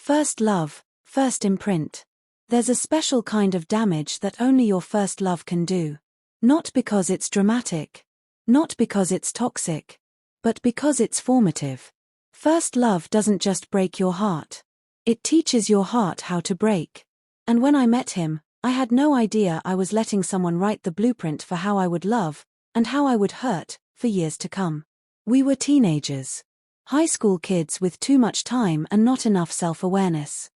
First love, first imprint. There's a special kind of damage that only your first love can do. Not because it's dramatic. Not because it's toxic. But because it's formative. First love doesn't just break your heart. It teaches your heart how to break. And when I met him, I had no idea I was letting someone write the blueprint for how I would love, and how I would hurt, for years to come. We were teenagers. High school kids with too much time and not enough self-awareness.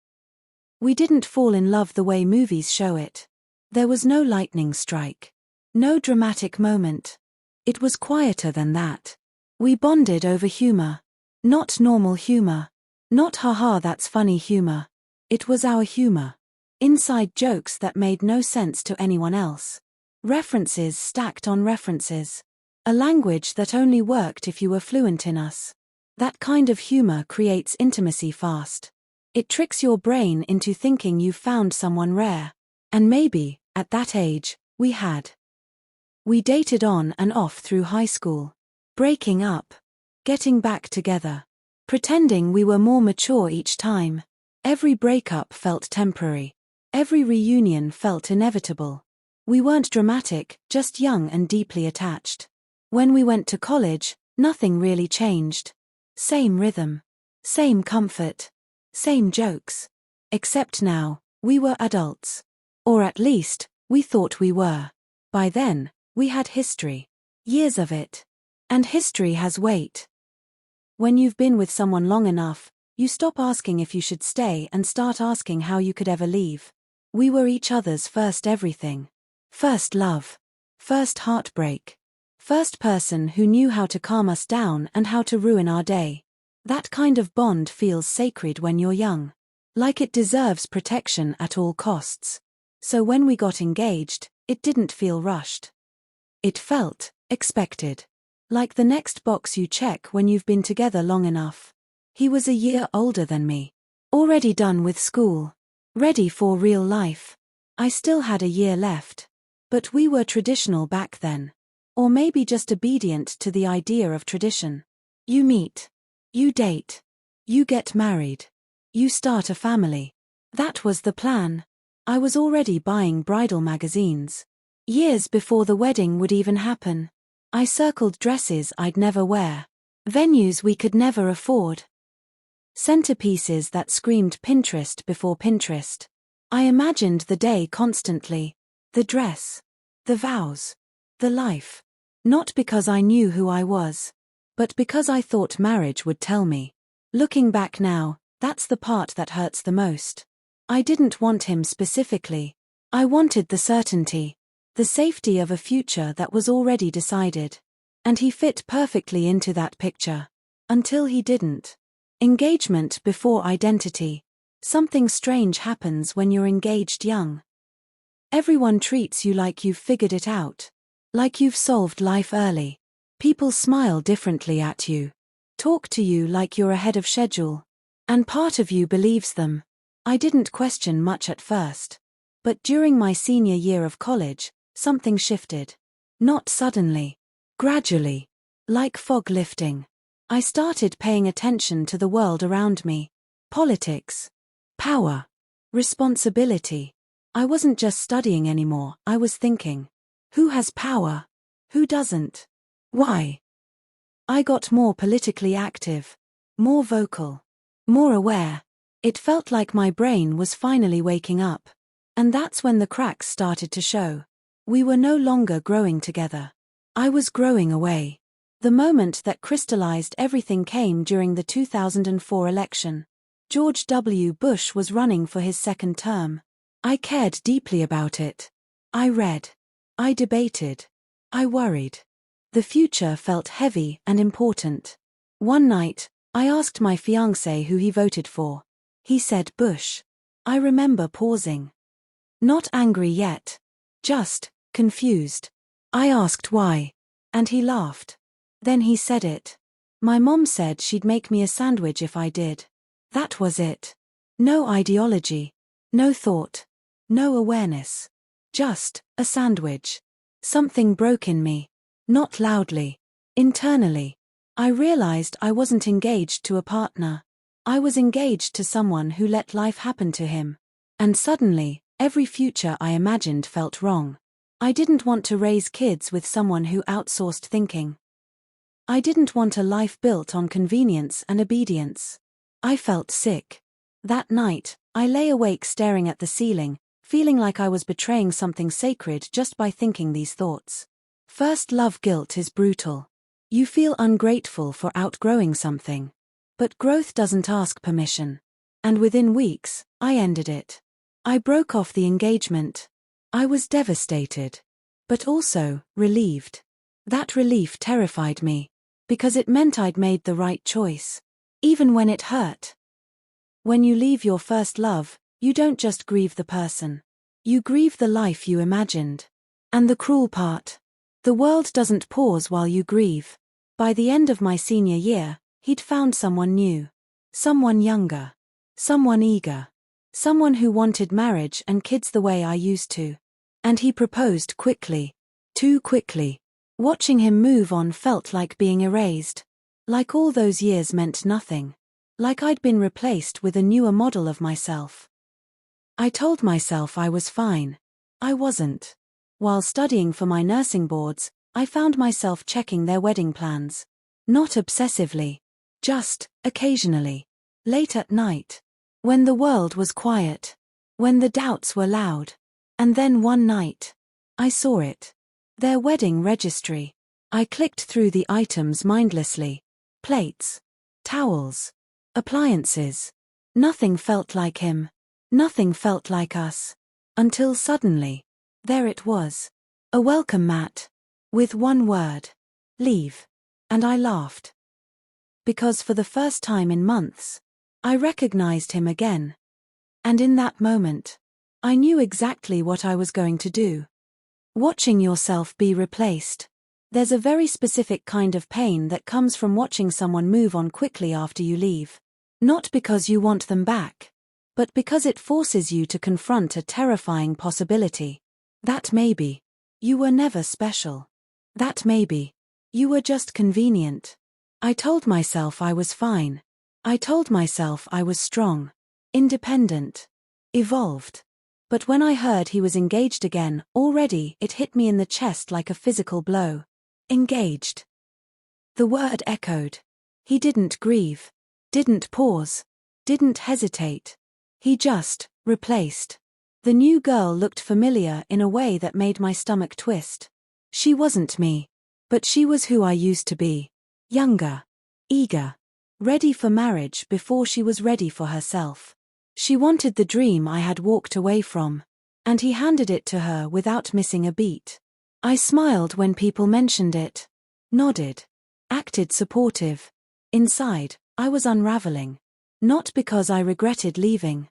We didn't fall in love the way movies show it. There was no lightning strike. No dramatic moment. It was quieter than that. We bonded over humor. Not normal humor. Not haha that's funny humor. It was our humor. Inside jokes that made no sense to anyone else. References stacked on references. A language that only worked if you were fluent in us. That kind of humor creates intimacy fast. It tricks your brain into thinking you've found someone rare. And maybe, at that age, we had. We dated on and off through high school. Breaking up. Getting back together. Pretending we were more mature each time. Every breakup felt temporary. Every reunion felt inevitable. We weren't dramatic, just young and deeply attached. When we went to college, nothing really changed. Same rhythm. Same comfort. Same jokes. Except now, we were adults. Or at least, we thought we were. By then, we had history. Years of it. And history has weight. When you've been with someone long enough, you stop asking if you should stay and start asking how you could ever leave. We were each other's first everything. First love. First heartbreak. First person who knew how to calm us down and how to ruin our day. That kind of bond feels sacred when you're young. Like it deserves protection at all costs. So when we got engaged, it didn't feel rushed. It felt expected. Like the next box you check when you've been together long enough. He was a year older than me. Already done with school. Ready for real life. I still had a year left. But we were traditional back then. Or maybe just obedient to the idea of tradition. You meet. You date. You get married. You start a family. That was the plan. I was already buying bridal magazines. Years before the wedding would even happen. I circled dresses I'd never wear. Venues we could never afford. Centerpieces that screamed Pinterest before Pinterest. I imagined the day constantly. The dress. The vows. The life. Not because I knew who I was. But because I thought marriage would tell me. Looking back now, that's the part that hurts the most. I didn't want him specifically. I wanted the certainty. The safety of a future that was already decided. And he fit perfectly into that picture. Until he didn't. Engagement before identity. Something strange happens when you're engaged young. Everyone treats you like you've figured it out. Like you've solved life early. People smile differently at you. Talk to you like you're ahead of schedule. And part of you believes them. I didn't question much at first. But during my senior year of college, something shifted. Not suddenly. Gradually. Like fog lifting. I started paying attention to the world around me. Politics. Power. Responsibility. I wasn't just studying anymore, I was thinking. Who has power? Who doesn't? Why? I got more politically active. More vocal. More aware. It felt like my brain was finally waking up. And that's when the cracks started to show. We were no longer growing together. I was growing away. The moment that crystallized everything came during the 2004 election. George W. Bush was running for his second term. I cared deeply about it. I read. I debated. I worried. The future felt heavy and important. One night, I asked my fiancé who he voted for. He said Bush. I remember pausing. Not angry yet. Just confused. I asked why. And he laughed. Then he said it. My mom said she'd make me a sandwich if I did. That was it. No ideology. No thought. No awareness. Just a sandwich. Something broke in me. Not loudly. Internally. I realized I wasn't engaged to a partner. I was engaged to someone who let life happen to him. And suddenly, every future I imagined felt wrong. I didn't want to raise kids with someone who outsourced thinking. I didn't want a life built on convenience and obedience. I felt sick. That night, I lay awake staring at the ceiling, feeling like I was betraying something sacred just by thinking these thoughts. First love guilt is brutal. You feel ungrateful for outgrowing something. But growth doesn't ask permission. And within weeks, I ended it. I broke off the engagement. I was devastated. But also, relieved. That relief terrified me. Because it meant I'd made the right choice. Even when it hurt. When you leave your first love, you don't just grieve the person. You grieve the life you imagined. And the cruel part. The world doesn't pause while you grieve. By the end of my senior year, he'd found someone new. Someone younger. Someone eager. Someone who wanted marriage and kids the way I used to. And he proposed quickly. Too quickly. Watching him move on felt like being erased. Like all those years meant nothing. Like I'd been replaced with a newer model of myself. I told myself I was fine. I wasn't. While studying for my nursing boards, I found myself checking their wedding plans. Not obsessively. Just, occasionally. Late at night. When the world was quiet. When the doubts were loud. And then one night. I saw it. Their wedding registry. I clicked through the items mindlessly. Plates. Towels. Appliances. Nothing felt like him. Nothing felt like us. Until suddenly. There it was. A welcome mat. With one word. Leave. And I laughed. Because for the first time in months, I recognized him again. And in that moment, I knew exactly what I was going to do. Watching yourself be replaced. There's a very specific kind of pain that comes from watching someone move on quickly after you leave. Not because you want them back, but because it forces you to confront a terrifying possibility. That maybe you were never special. That maybe you were just convenient. I told myself I was fine. I told myself I was strong, independent, evolved. But when I heard he was engaged again, already it hit me in the chest like a physical blow. Engaged. The word echoed. He didn't grieve. Didn't pause. Didn't hesitate. He just replaced. The new girl looked familiar in a way that made my stomach twist. She wasn't me. But she was who I used to be. Younger. Eager. Ready for marriage before she was ready for herself. She wanted the dream I had walked away from. And he handed it to her without missing a beat. I smiled when people mentioned it. Nodded. Acted supportive. Inside, I was unraveling. Not because I regretted leaving.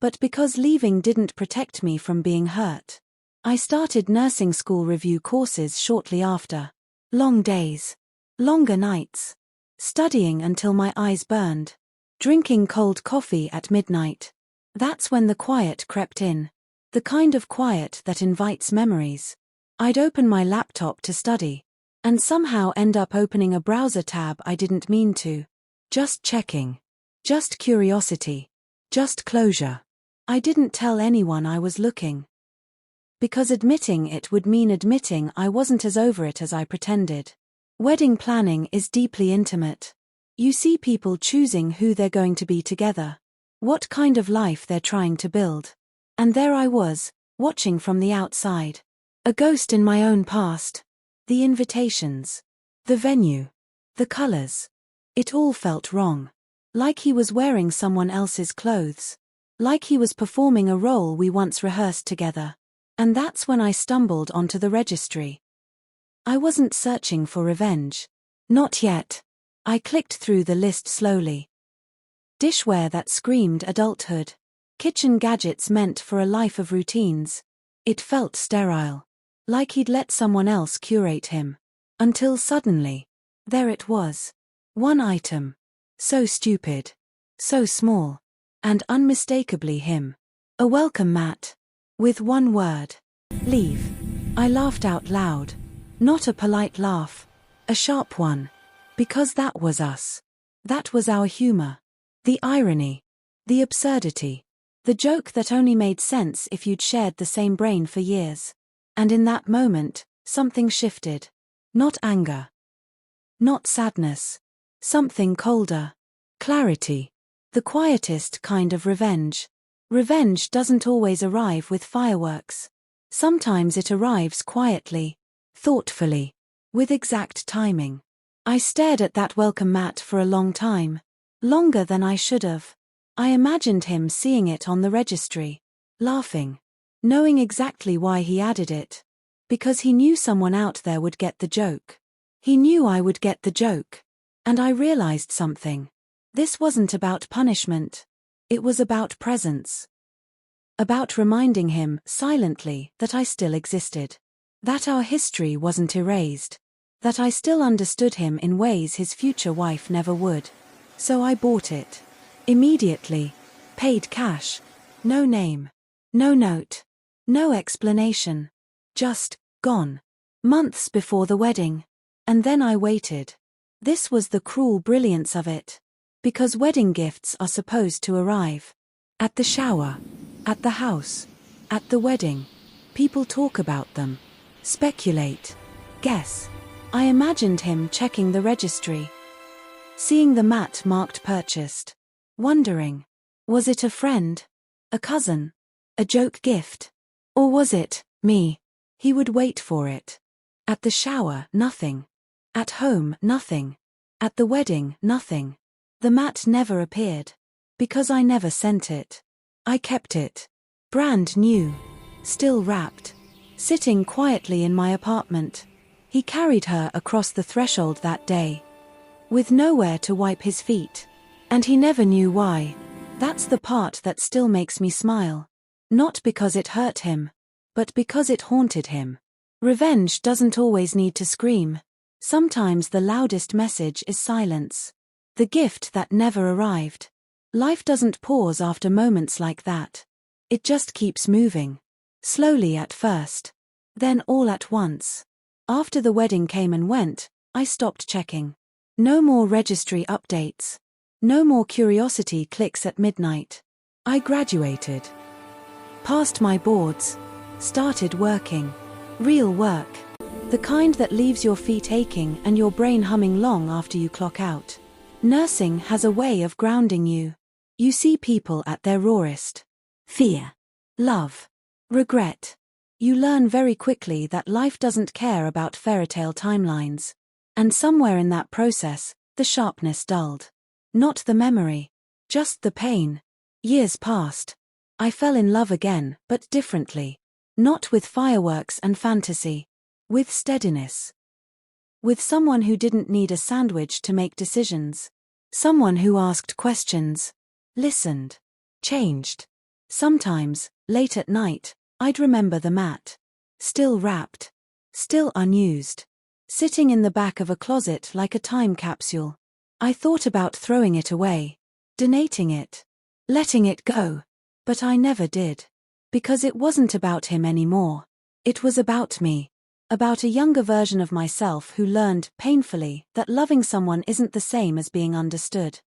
But because leaving didn't protect me from being hurt. I started nursing school review courses shortly after. Long days. Longer nights. Studying until my eyes burned. Drinking cold coffee at midnight. That's when the quiet crept in. The kind of quiet that invites memories. I'd open my laptop to study. And somehow end up opening a browser tab I didn't mean to. Just checking. Just curiosity. Just closure. I didn't tell anyone I was looking. Because admitting it would mean admitting I wasn't as over it as I pretended. Wedding planning is deeply intimate. You see people choosing who they're going to be together. What kind of life they're trying to build. And there I was, watching from the outside. A ghost in my own past. The invitations. The venue. The colors. It all felt wrong. Like he was wearing someone else's clothes. Like he was performing a role we once rehearsed together. And that's when I stumbled onto the registry. I wasn't searching for revenge. Not yet. I clicked through the list slowly. Dishware that screamed adulthood. Kitchen gadgets meant for a life of routines. It felt sterile. Like he'd let someone else curate him. Until suddenly. There it was. One item. So stupid. So small. And unmistakably him. A welcome mat. With one word. Leave. I laughed out loud. Not a polite laugh. A sharp one. Because that was us. That was our humor. The irony. The absurdity. The joke that only made sense if you'd shared the same brain for years. And in that moment, something shifted. Not anger. Not sadness. Something colder. Clarity. The quietest kind of revenge. Revenge doesn't always arrive with fireworks. Sometimes it arrives quietly, thoughtfully, with exact timing. I stared at that welcome mat for a long time. Longer than I should have. I imagined him seeing it on the registry, laughing, knowing exactly why he added it. Because he knew someone out there would get the joke. He knew I would get the joke. And I realized something. This wasn't about punishment. It was about presence. About reminding him, silently, that I still existed. That our history wasn't erased. That I still understood him in ways his future wife never would. So I bought it. Immediately. Paid cash. No name. No note. No explanation. Just, gone. Months before the wedding. And then I waited. This was the cruel brilliance of it. Because wedding gifts are supposed to arrive. At the shower. At the house. At the wedding. People talk about them. Speculate. Guess. I imagined him checking the registry. Seeing the mat marked purchased. Wondering. Was it a friend? A cousin? A joke gift? Or was it, me? He would wait for it. At the shower, nothing. At home, nothing. At the wedding, nothing. The mat never appeared. Because I never sent it. I kept it. Brand new. Still wrapped. Sitting quietly in my apartment. He carried her across the threshold that day. With nowhere to wipe his feet. And he never knew why. That's the part that still makes me smile. Not because it hurt him. But because it haunted him. Revenge doesn't always need to scream. Sometimes the loudest message is silence. The gift that never arrived. Life doesn't pause after moments like that. It just keeps moving. Slowly at first. Then all at once. After the wedding came and went, I stopped checking. No more registry updates. No more curiosity clicks at midnight. I graduated. Passed my boards. Started working. Real work. The kind that leaves your feet aching and your brain humming long after you clock out. Nursing has a way of grounding you. You see people at their rawest. Fear. Love. Regret. You learn very quickly that life doesn't care about fairytale timelines. And somewhere in that process, the sharpness dulled. Not the memory. Just the pain. Years passed. I fell in love again, but differently. Not with fireworks and fantasy. With steadiness. With someone who didn't need a sandwich to make decisions. Someone who asked questions. Listened. Changed. Sometimes, late at night, I'd remember the mat. Still wrapped. Still unused. Sitting in the back of a closet like a time capsule. I thought about throwing it away. Donating it. Letting it go. But I never did. Because it wasn't about him anymore. It was about me. About a younger version of myself who learned, painfully, that loving someone isn't the same as being understood.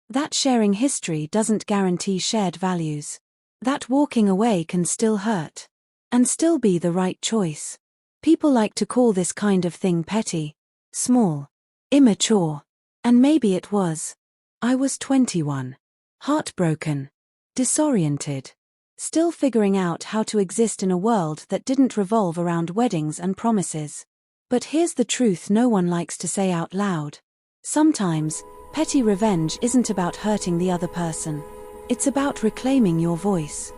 That sharing history doesn't guarantee shared values. That walking away can still hurt. And still be the right choice. People like to call this kind of thing petty, small, immature. And maybe it was. I was 21. Heartbroken. Disoriented. Still figuring out how to exist in a world that didn't revolve around weddings and promises. But here's the truth no one likes to say out loud. Sometimes, petty revenge isn't about hurting the other person. It's about reclaiming your voice.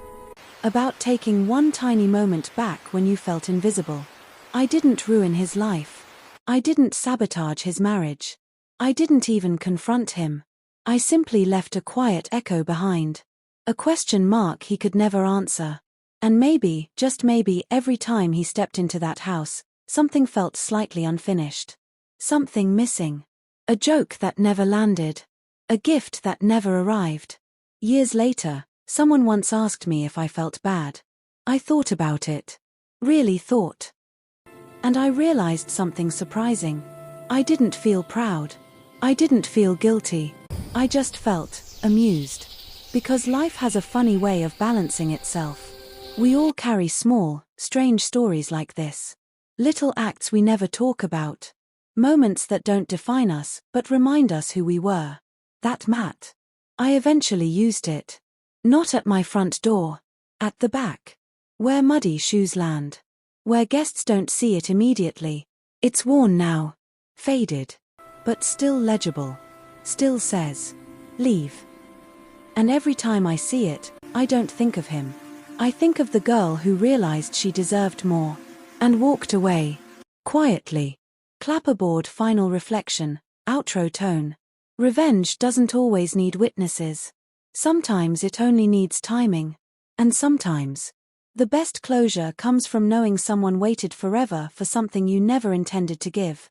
About taking one tiny moment back when you felt invisible. I didn't ruin his life. I didn't sabotage his marriage. I didn't even confront him. I simply left a quiet echo behind. A question mark he could never answer. And maybe, just maybe, every time he stepped into that house, something felt slightly unfinished. Something missing. A joke that never landed. A gift that never arrived. Years later, someone once asked me if I felt bad. I thought about it. Really thought. And I realized something surprising. I didn't feel proud. I didn't feel guilty. I just felt amused. Because life has a funny way of balancing itself. We all carry small, strange stories like this. Little acts we never talk about. Moments that don't define us, but remind us who we were. That mat. I eventually used it. Not at my front door. At the back. Where muddy shoes land. Where guests don't see it immediately. It's worn now. Faded. But still legible. Still says, leave. And every time I see it, I don't think of him. I think of the girl who realized she deserved more. And walked away. Quietly. Clapperboard final reflection, outro tone. Revenge doesn't always need witnesses. Sometimes it only needs timing. And sometimes, the best closure comes from knowing someone waited forever for something you never intended to give.